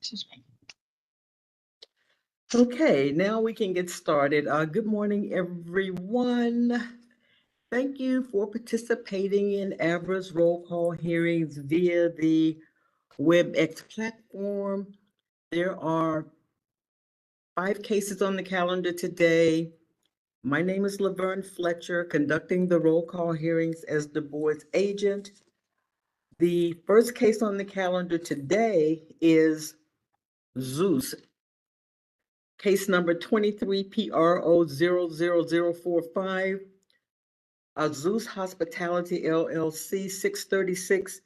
Excuse me. Okay, now we can get started. Good morning, everyone. Thank you for participating in ABRA's roll call hearings via the WebEx platform. There are 5 cases on the calendar today. My name is Laverne Fletcher, conducting the roll call hearings as the board's agent. The first case on the calendar today is Zeus. Case number 23PRO00045, Zeus Hospitality LLC, 636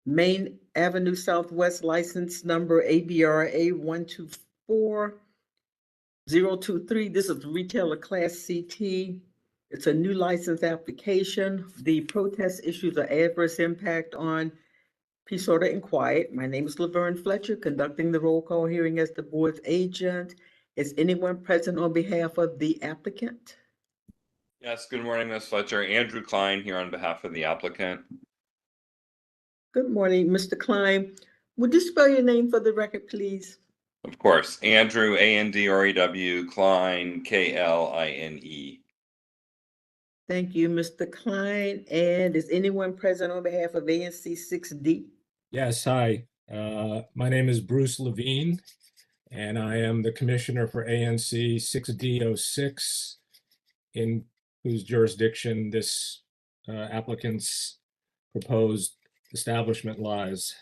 Main Avenue Southwest, license number ABRA 124023. This is retailer class CT. It's a new license application. The protest issues are adverse impact on peace, order, and quiet. My name is Laverne Fletcher, conducting the roll call hearing as the board's agent. Is anyone present on behalf of the applicant? Yes, good morning, Ms. Fletcher. Andrew Klein here on behalf of the applicant. Good morning, Mr. Klein. Would you spell your name for the record, please? Of course, Andrew, A-N-D-R-E-W, Klein, K-L-I-N-E. Thank you, Mr. Klein. And is anyone present on behalf of ANC 6D? Yes, hi. My name is Bruce Levine, and I am the commissioner for ANC 6D06, in whose jurisdiction this applicant's proposed establishment lies.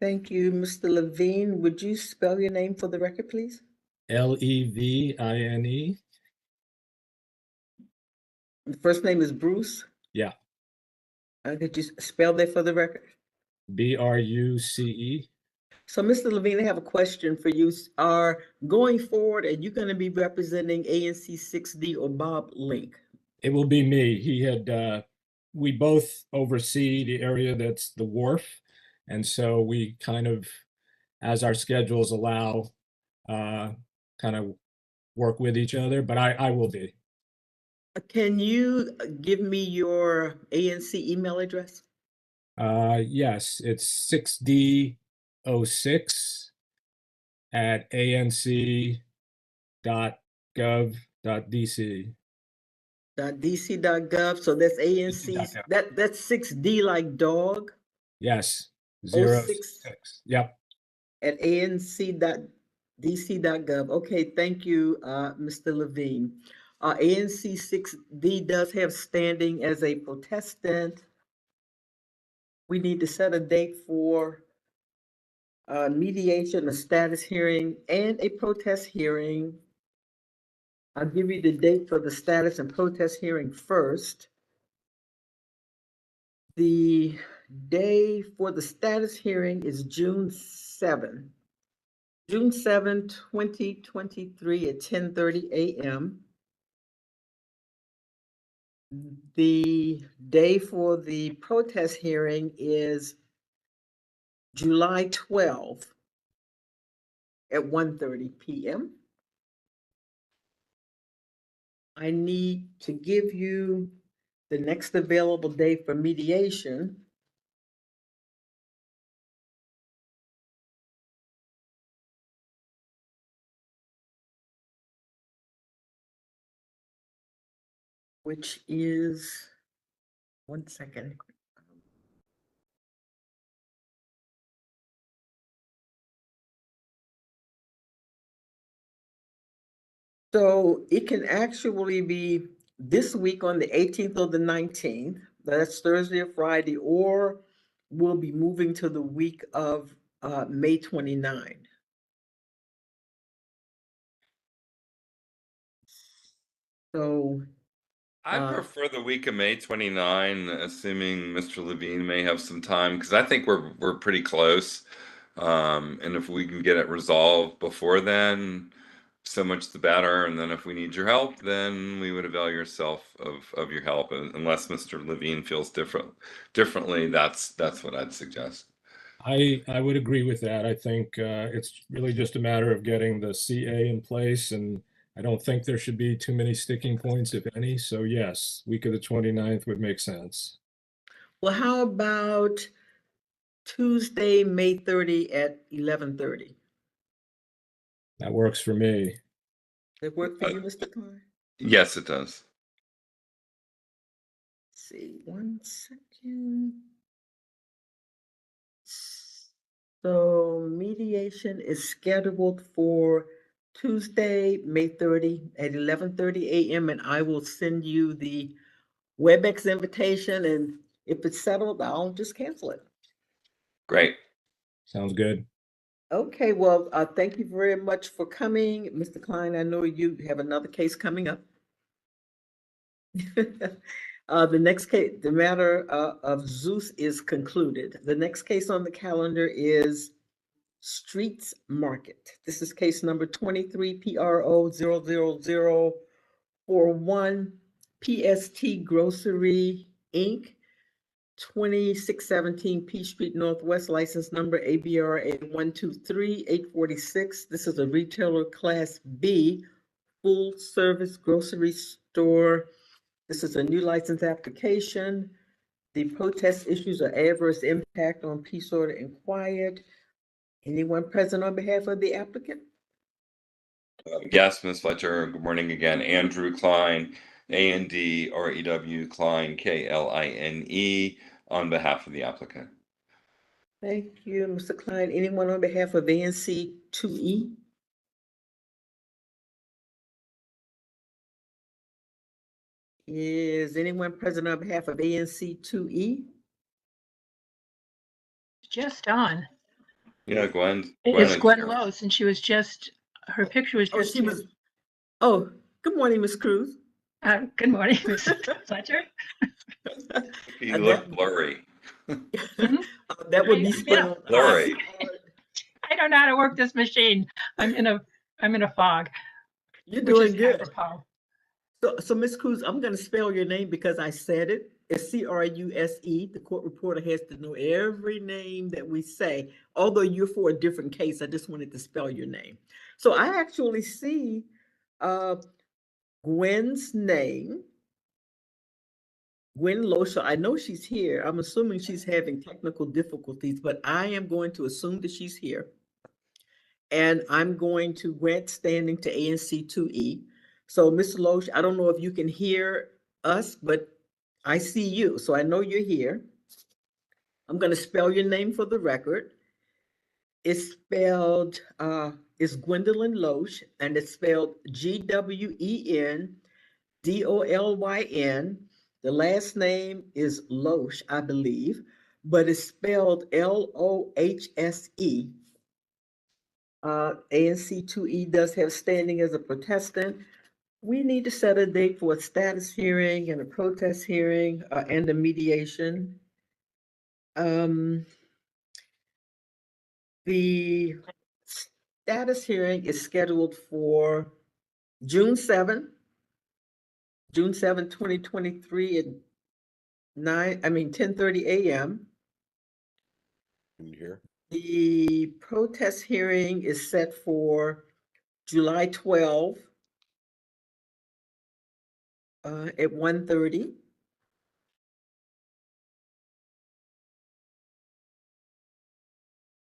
Thank you, Mr. Levine. Would you spell your name for the record, please? Levine. The first name is Bruce? Yeah. Could you spell that for the record? B-R-U-C-E. So, Mr. Levine, I have a question for you. Going forward, are you going to be representing ANC 6D or Bob Link? It will be me. We both oversee the area that's the wharf. And so we kind of, as our schedules allow, kind of work with each other, but I will be. Can you give me your ANC email address? Yes, it's 6D06 at anc.gov.dc. .dc.gov. So that's ANC. That's 6D like dog. Yes. 06. Yep. At anc.dc.gov. Okay, thank you, Mr. Levine. ANC 6D does have standing as a protestant. We need to set a date for mediation, a status hearing, and a protest hearing. I'll give you the date for the status and protest hearing first. The day for the status hearing is June 7. June 7, 2023 at 10:30 a.m. The day for the protest hearing is July 12 at 1:30 p.m. I need to give you the next available day for mediation. Which is, one second. So it can actually be this week on the 18th or the 19th, that's Thursday or Friday, or we'll be moving to the week of May 29. So I prefer the week of May 29, assuming Mr. Levine may have some time, because I think we're pretty close. And if we can get it resolved before then, so much the better. And then if we need your help, then we would avail yourself of your help. Unless Mr. Levine feels differently, that's what I'd suggest. I would agree with that. I think it's really just a matter of getting the CA in place, and I don't think there should be too many sticking points, if any. So yes, week of the 29th would make sense. Well, how about Tuesday, May 30 at 11:30. That works for me. That work for you, Mr. Klein? Yes, it does. Let's see, 1 second. So mediation is scheduled for Tuesday, May 30 at 11:30 a.m. and I will send you the WebEx invitation, and if it's settled, I'll just cancel it. Great. Sounds good. Okay, well, thank you very much for coming, Mr. Klein. I know you have another case coming up. The next case, the matter of Zeus is concluded. The next case on the calendar is Streets Market. This is case number 23 PRO 00041 PST Grocery Inc. 2617 P Street Northwest, license number ABRA 123846. This is a retailer class B, full service grocery store. This is a new license application. The protest issues are adverse impact on peace, order, and quiet. Anyone present on behalf of the applicant? Yes, Ms. Fletcher. Good morning again. Andrew Klein, ANDREW Klein, KLINE, on behalf of the applicant. Thank you, Mr. Klein. Anyone on behalf of ANC 2E? Is anyone present on behalf of ANC 2E? Just on. Yeah, Gwen. It's Gwen here. Lowe's, and she was just, her picture was Oh, just. she was. Oh, good morning, Ms. Cruz. Good morning, Ms. Fletcher. You look blurry. That would be spelled blurry. I don't know how to work this machine. I'm in a fog. You're doing good. Apropos. So Ms. Cruz, I'm going to spell your name because I said it. It's Cruse. The court reporter has to know every name that we say. Although you're for a different case, I just wanted to spell your name. So I actually see Gwen's name. Gwen Losha. I know she's here. I'm assuming she's having technical difficulties, but I am going to assume that she's here. And I'm going to grant standing to ANC 2E. So, Mr. Loesch, I don't know if you can hear us, but I see you, so I know you're here. I'm going to spell your name for the record. It's spelled, it's Gwendolyn Loesch, and it's spelled Gwendolyn. The last name is Loesch, I believe, but it's spelled Lohse. ANC 2E does have standing as a protestant. We need to set a date for a status hearing and a protest hearing and a mediation. The status hearing is scheduled for June 7th, 2023 at 10:30 a.m. Here. The protest hearing is set for July 12th at 1:30.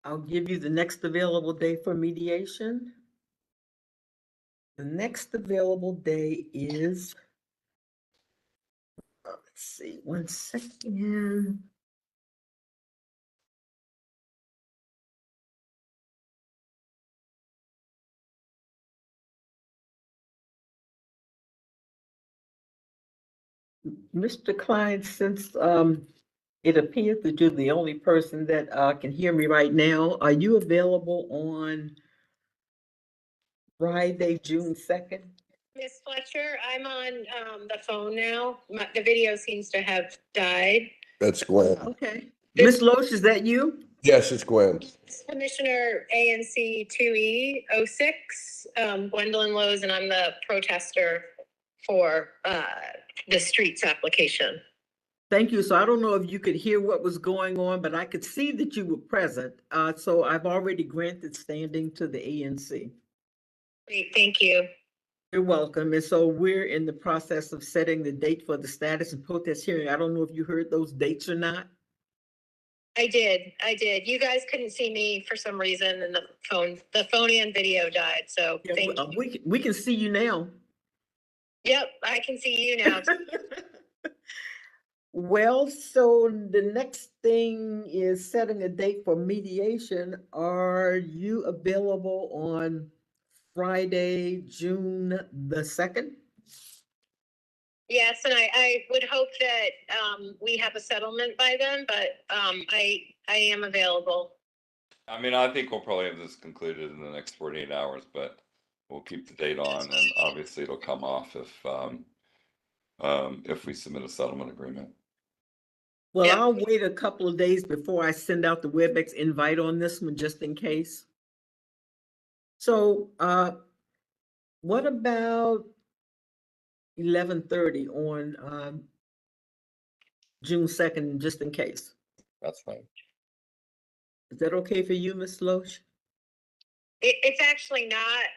I'll give you the next available day for mediation. The next available day is, let's see, 1 second. Mr. Klein, since it appears that you're the only person that can hear me right now, are you available on Friday, June 2nd? Miss Fletcher, I'm on the phone now. The video seems to have died. That's Gwen. Okay. Ms. Loesch, is that you? Yes, it's Gwen. Commissioner ANC 2E06, Gwendolyn Lowe's, and I'm the protester for the streets application. Thank you. So I don't know if you could hear what was going on, but I could see that you were present. So I've already granted standing to the ANC. Great, thank you. You're welcome. And so we're in the process of setting the date for the status and protest hearing. I don't know if you heard those dates or not. I did. You guys couldn't see me for some reason, and the phone and video died. So Yeah, thank you. we can see you now. Yep, I can see you now. Well, so the next thing is setting a date for mediation. Are you available on Friday, June the 2nd? Yes, and I would hope that we have a settlement by then, but I am available. I mean, I think we'll probably have this concluded in the next 48 hours, but we'll keep the date on, and obviously it'll come off if we submit a settlement agreement. Well, Yeah. I'll wait a couple of days before I send out the WebEx invite on this one, just in case. So, what about 11:30 on June 2nd, just in case? That's fine. Is that okay for you, Ms. Loesch? It's actually not,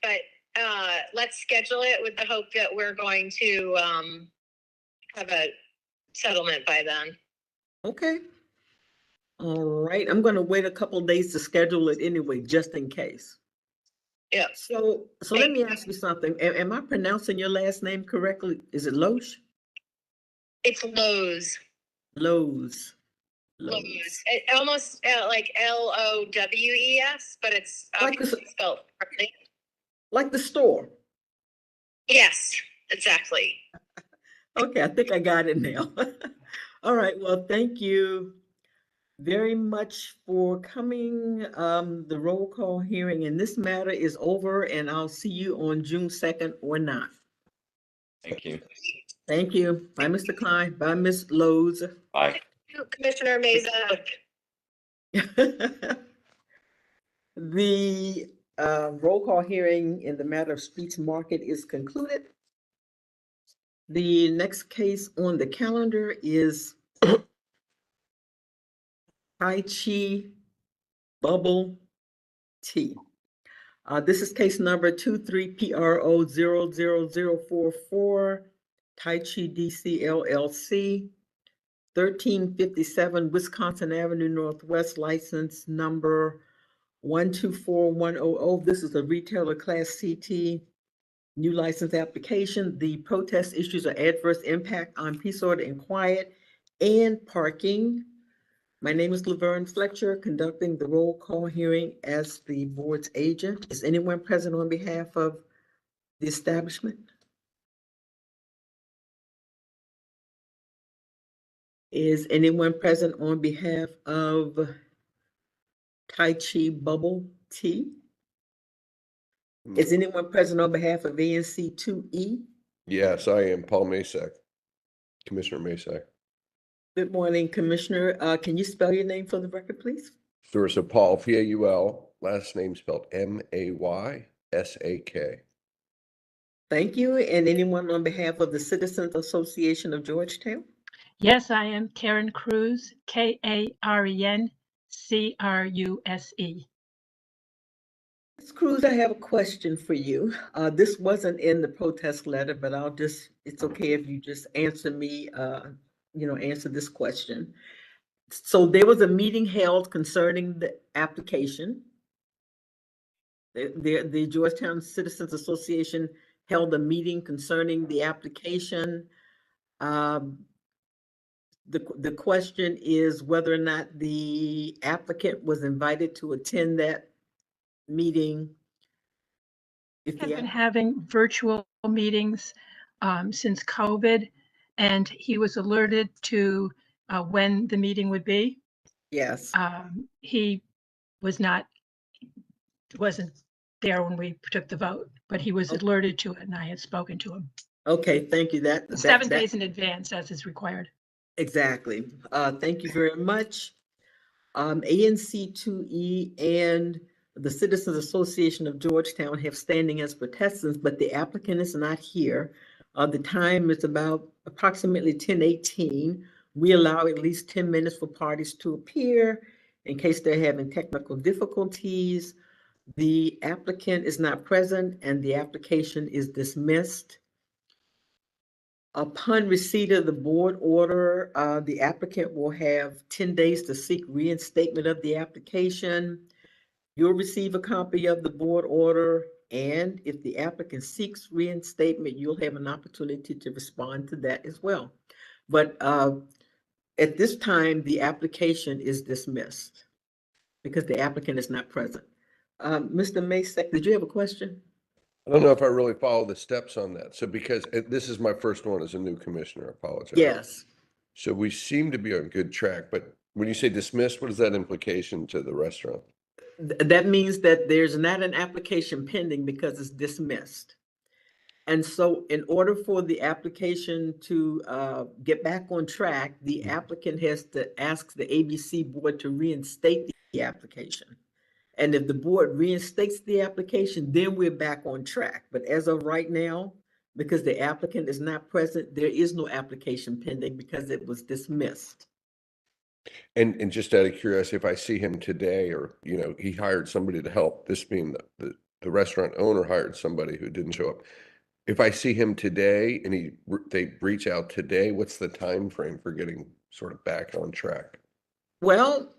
but let's schedule it with the hope that we're going to have a settlement by then. Okay. All right, I'm gonna wait a couple of days to schedule it anyway, just in case. Yeah. So let me ask you something. Am I pronouncing your last name correctly? Is it Loesch? It's Lowe's. Lowe's. Lowe's. It almost like Lowes, but it's Like the- obviously spelled correctly. Like the store. Yes, exactly. Okay, I think I got it now. All right, well, thank you very much for coming. The roll call hearing in this matter is over, and I'll see you on June 2nd or not. Thank you. Thank you. Bye, Mr. Klein. Bye, Ms. Lowe's. Bye. Commissioner Meza. The roll call hearing in the matter of Speech Market is concluded. The next case on the calendar is Tai Chi Bubble Tea. This is case number 23PRO00044, Tai Chi DC LLC, 1357 Wisconsin Avenue Northwest, license number 124100. This is a retailer class CT new license application. The protest issues are adverse impact on peace, order, and quiet, and parking. My name is Laverne Fletcher, conducting the roll call hearing as the board's agent. Is anyone present on behalf of the establishment? Is anyone present on behalf of Tai Chi Bubble Tea? Is anyone present on behalf of ANC 2E? Yes, I am Paul Masak, Commissioner Masak. Good morning, Commissioner. Can you spell your name for the record, please? Sure, so Paul, P-A-U-L, last name spelled M-A-Y-S-A-K. Thank you. And anyone on behalf of the Citizens Association of Georgetown? Yes, I am Karen Cruz, KarenCruse. Ms. Cruz, I have a question for you. This wasn't in the protest letter, but it's okay if you just answer me, answer this question. So there was a meeting held concerning the application. The Georgetown Citizens Association held a meeting concerning the application. The question is whether or not the applicant was invited to attend that meeting. We've been having virtual meetings since COVID, and he was alerted to when the meeting would be. Yes. He wasn't there when we took the vote, but he was alerted to it, and I had spoken to him. Okay, thank you. 7 days in advance, as is required. Exactly. Thank you very much. ANC 2E and the Citizens Association of Georgetown have standing as protestants, but the applicant is not here. The time is about approximately 10:18. We allow at least 10 minutes for parties to appear in case they're having technical difficulties. The applicant is not present and the application is dismissed. Upon receipt of the board order, the applicant will have 10 days to seek reinstatement of the application. You'll receive a copy of the board order, and if the applicant seeks reinstatement, you'll have an opportunity to respond to that as well. But at this time, the application is dismissed because the applicant is not present. Mr. Masek, did you have a question? I don't know if I really follow the steps on that. So because this is my first one as a new commissioner, I apologize. Yes. So we seem to be on good track, but when you say dismissed, what is that implication to the restaurant? That means that there's not an application pending because it's dismissed. And so in order for the application to get back on track, the applicant has to ask the ABC board to reinstate the application. And if the board reinstates the application, then we're back on track. But as of right now, because the applicant is not present, there is no application pending because it was dismissed. And just out of curiosity, if I see him today, or he hired somebody to help, this being the restaurant owner hired somebody who didn't show up. If I see him today and they reach out today, what's the time frame for getting sort of back on track? Well,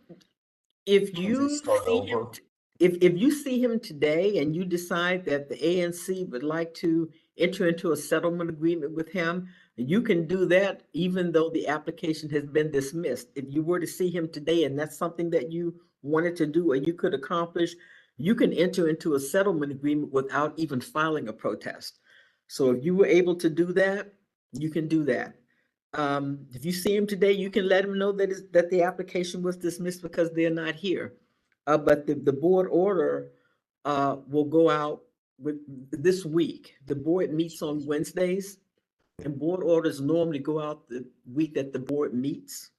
if Does he you start see him, over? if you see him today and you decide that the ANC would like to enter into a settlement agreement with him, you can do that even though the application has been dismissed. If you were to see him today and that's something that you wanted to do or you could accomplish, you can enter into a settlement agreement without even filing a protest. So if you were able to do that, you can do that. If you see him today, you can let him know that the application was dismissed because they're not here. But the board order will go out this week. The board meets on Wednesdays, and board orders normally go out the week that the board meets.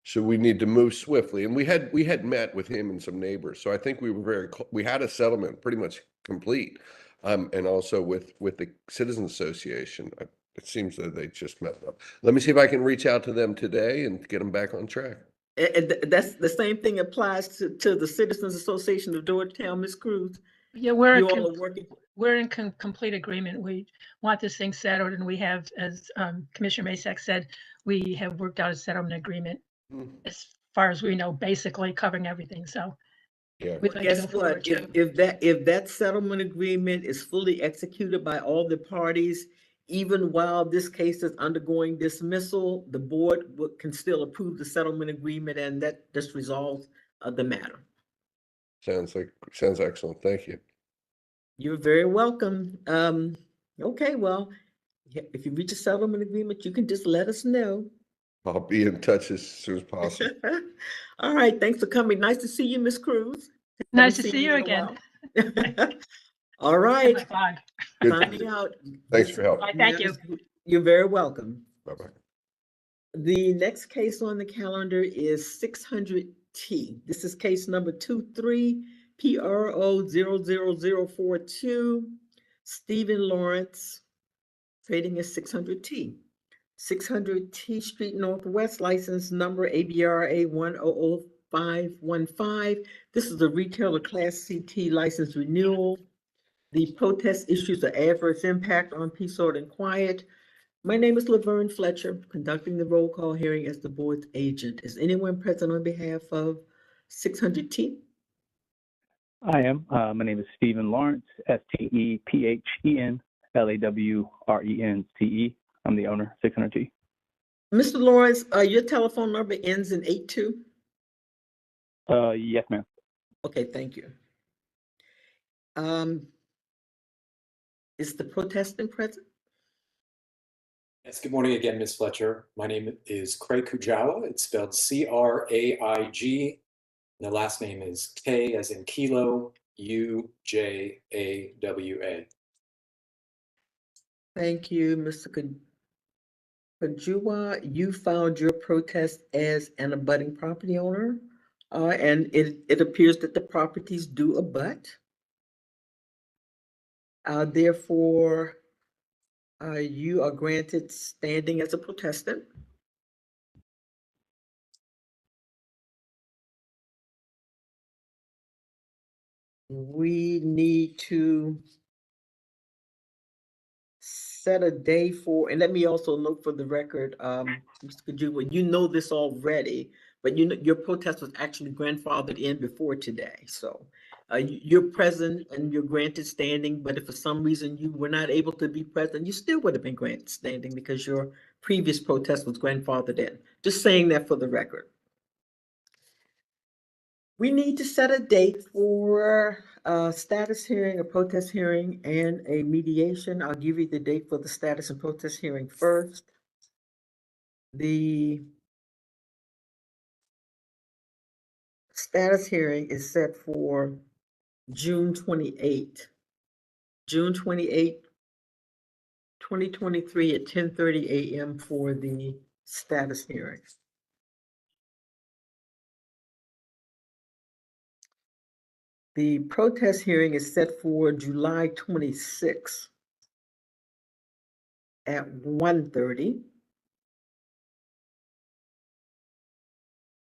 So we need to move swiftly, and we had met with him and some neighbors. So I think we were we had a settlement pretty much complete, and also with the Citizens Association. It seems that they just met up. Let me see if I can reach out to them today and get them back on track. And that's the same thing applies to the Citizens Association of Georgetown, Ms. Cruz. Yeah, You all are working. we're in complete agreement. We want this thing settled, and we have, as Commissioner Masek said, we have worked out a settlement agreement as far as we know, basically covering everything. So Yeah. we'd like to Guess go forward what? too. If that settlement agreement is fully executed by all the parties, even while this case is undergoing dismissal, the board can still approve the settlement agreement, and that just resolves the matter. Sounds excellent. Thank you. You're very welcome. Okay, well, if you reach a settlement agreement, you can just let us know. I'll be in touch as soon as possible. All right, thanks for coming. Nice to see you, Miss Cruz. Nice to Haven't see seen you in a again. while. All right. Good. Signing out. Thanks for help. Bye, thank you. You're very welcome. Bye-bye. The next case on the calendar is 600T. This is case number 23PRO00042. Stephen Lawrence, trading as 600T. 600T Street Northwest, license number ABRA 100515. This is a retailer Class CT license renewal. The protest issues are adverse impact on peace, order, and quiet. My name is Laverne Fletcher, conducting the roll call hearing as the board's agent. Is anyone present on behalf of 600T? I am. My name is Stephen Lawrence, STEPHEN I'm the owner, 600T. Mr. Lawrence, your telephone number ends in 82? Yes, ma'am. Okay, thank you. Is the protestant present? Yes, good morning again, Ms. Fletcher. My name is Craig Kujawa. It's spelled C-R-A-I-G. And the last name is K as in Kilo, U-J-A-W-A. Thank you, Mr. Kujawa. You filed your protest as an abutting property owner, and it appears that the properties do abut. Therefore, you are granted standing as a protestant. We need to set a day for, and let me also note for the record, Mr. Kajuba, you know this already, but you know, your protest was actually grandfathered in before today, so you're present and you're granted standing, but if for some reason you were not able to be present, you still would have been granted standing because your previous protest was grandfathered in. Just saying that for the record. We need to set a date for a status hearing, a protest hearing, and a mediation. I'll give you the date for the status and protest hearing first. The status hearing is set for June 28th. June 28th, 2023 at 10:30 a.m. for the status hearing. The protest hearing is set for July 26th at 1:30.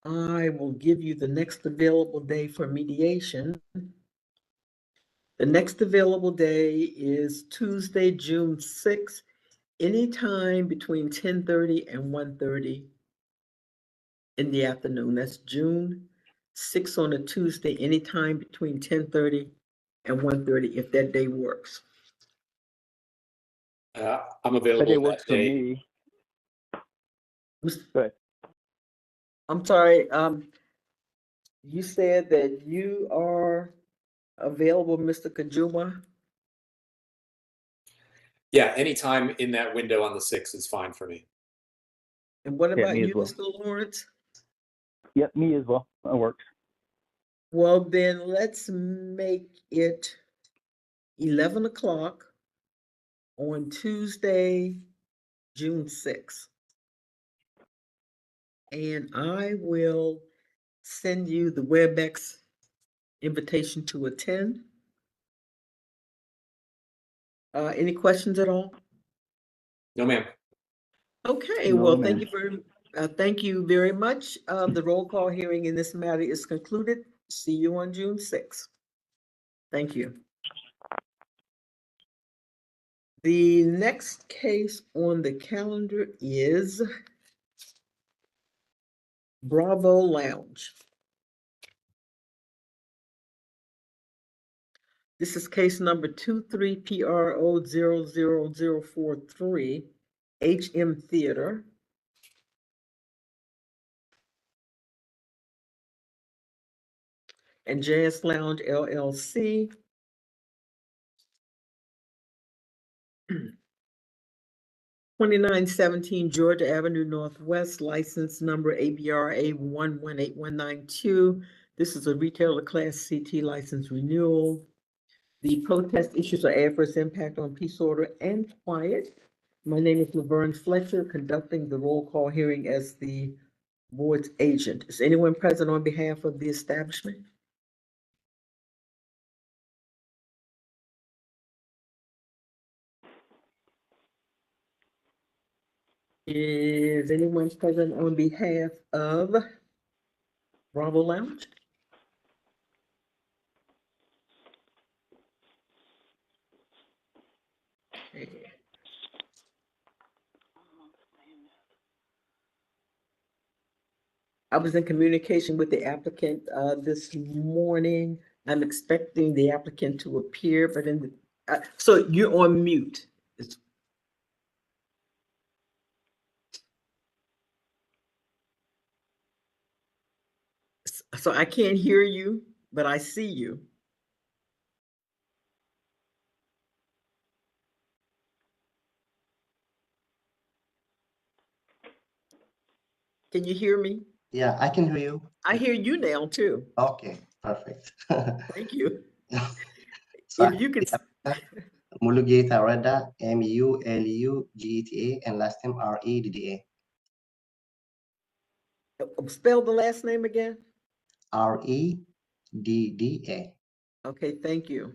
I will give you the next available day for mediation. The next available day is Tuesday, June 6th, anytime between 10:30 and 1:30 in the afternoon. That's June 6th on a Tuesday, anytime between 10:30 and 1:30, if that day works. I'm That day available works that for day. me. Go ahead. I'm sorry, you said that you are available, Mr. Kajuma? Yeah, anytime in that window on the 6th is fine for me. And what Yeah, about me as you, well. Mr. Lawrence? Yep, me as well. That works. Well, then let's make it 11 o'clock on Tuesday, June 6th. And I will send you the WebEx invitation to attend. Any questions at all? No, ma'am. Okay, No, well, ma'am. thank you very much. The roll call hearing in this matter is concluded. See you on June 6th. Thank you. The next case on the calendar is Bravo Lounge. This is case number 23PRO00043, HM Theater. And Jazz Lounge LLC. 2917 Georgia Avenue Northwest, license number ABRA 1181992. This is a retailer class CT license renewal. The protest issues are adverse impact on peace, order, and quiet. My name is Laverne Fletcher, conducting the roll call hearing as the board's agent. Is anyone present on behalf of the establishment? Is anyone present on behalf of Bravo Lounge? Okay. I was in communication with the applicant this morning. I'm expecting the applicant to appear, but in the, so you're on mute. So I can't hear you, but I see you. Can you hear me? Yeah, I can hear you. I hear you now too. Okay, perfect. Thank you. So If you could Mulugeta Reda, Mulugeta, and last name Redda. spell the last name again. Redda. Okay, thank you.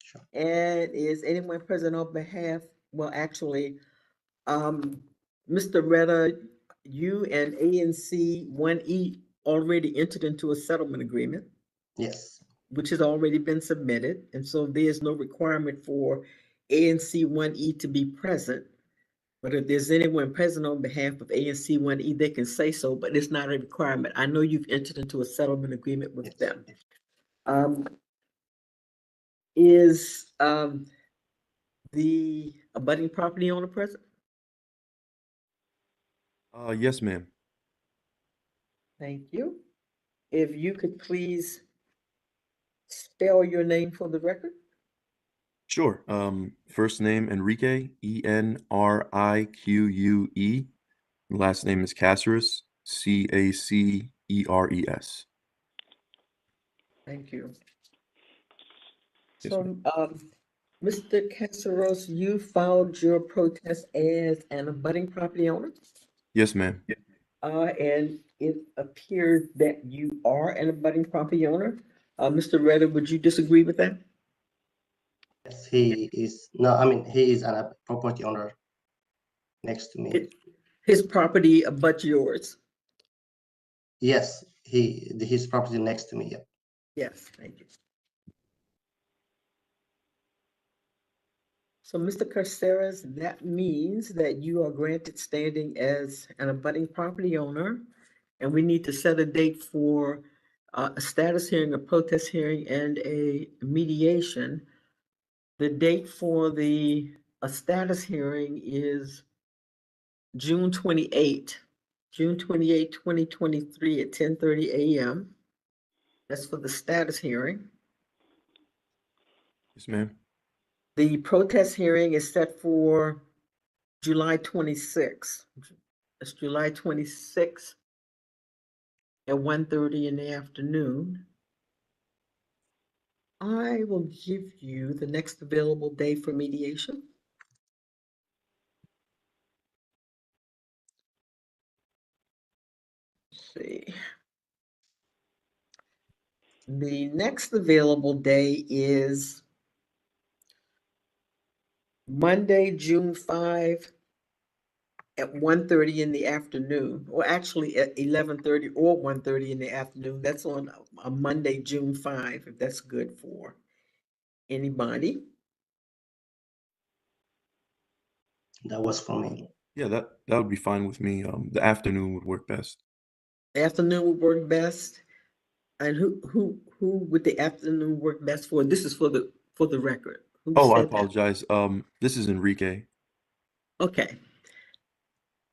Sure. And is anyone present on behalf? Well, actually, Mr. Reda, you and ANC 1E already entered into a settlement agreement, Yes. which has already been submitted. And so there's no requirement for ANC 1E to be present. But if there's anyone present on behalf of ANC 1E, they can say so, but it's not a requirement. I know you've entered into a settlement agreement with them. Is the abutting property owner present? Yes, ma'am. Thank you. If you could please spell your name for the record. Sure. First name Enrique, Enrique. Last name is Caceres, Caceres. Thank you. Yes, So, Mr. Caceres, you filed your protest as an abutting property owner? Yes, ma'am. And it appears that you are an abutting property owner. Mr. Redder, would you disagree with that? Yes, he is. No, I mean, he is a property owner next to me. His property abuts yours? Yes, his property next to me. Yeah. Yes, thank you. So, Mr. Caceres, that means that you are granted standing as an abutting property owner, and we need to set a date for a status hearing, a protest hearing, and a mediation. The date for a status hearing is June 28, 2023 at 10:30 a.m. That's for the status hearing. Yes, ma'am. The protest hearing is set for July 26th. It's July 26th at 1:30 in the afternoon. I will give you the next available day for mediation. Let's see. The next available day is Monday, June 5 at 1:30 in the afternoon, or actually at 11:30 or 1:30 in the afternoon. That's on a Monday, June 5, if that's good for anybody. That was for me. Yeah, that would be fine with me. The afternoon would work best. Afternoon would work best. And who would the afternoon work best for? This is for the record. Who Oh, I said that? apologize. This is Enrique. Okay.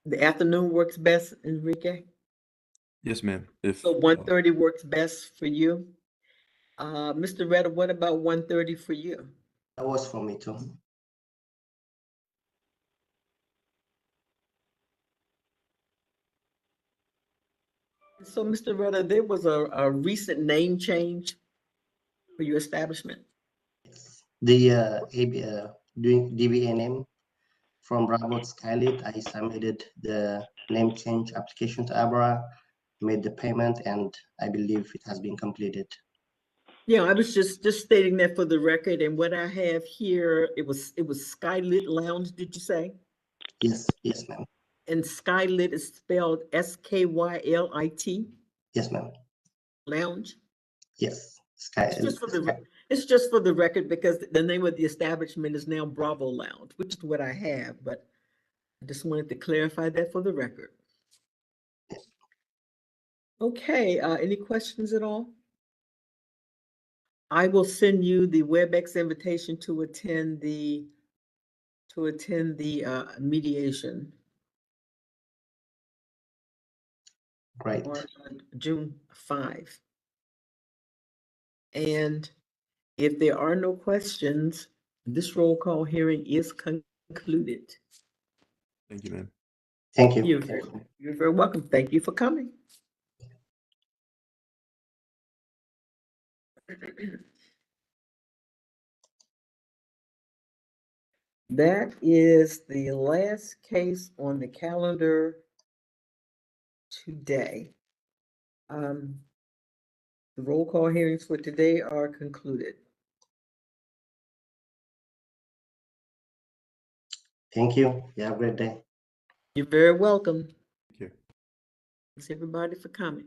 The afternoon works best, Enrique? Yes, ma'am. If So 1:30 works best for you? Mr. Redder, what about 1:30 for you? That was for me too. So, Mr. Redder, there was a recent name change for your establishment? Yes. The doing DBA name from Bravo Skylit, I submitted the name change application to ABRA, made the payment, and I believe it has been completed. Yeah, I was just stating that for the record, and what I have here, it was Skylit Lounge, did you say? Yes, yes, ma'am. And Skylit is spelled Skylit? Yes, ma'am. Lounge? Yes. It's just for the record, because the name of the establishment is now Bravo Lounge, which is what I have, but I just wanted to clarify that for the record. Okay, any questions at all? I will send you the WebEx invitation to attend the mediation. Great. On June 5. And if there are no questions, this roll call hearing is concluded. Thank you, ma'am. Thank you. You're very welcome. Thank you for coming. That is the last case on the calendar today. The roll call hearings for today are concluded. Thank you. You have a great day. You're very welcome. Thank you. Thanks everybody for coming.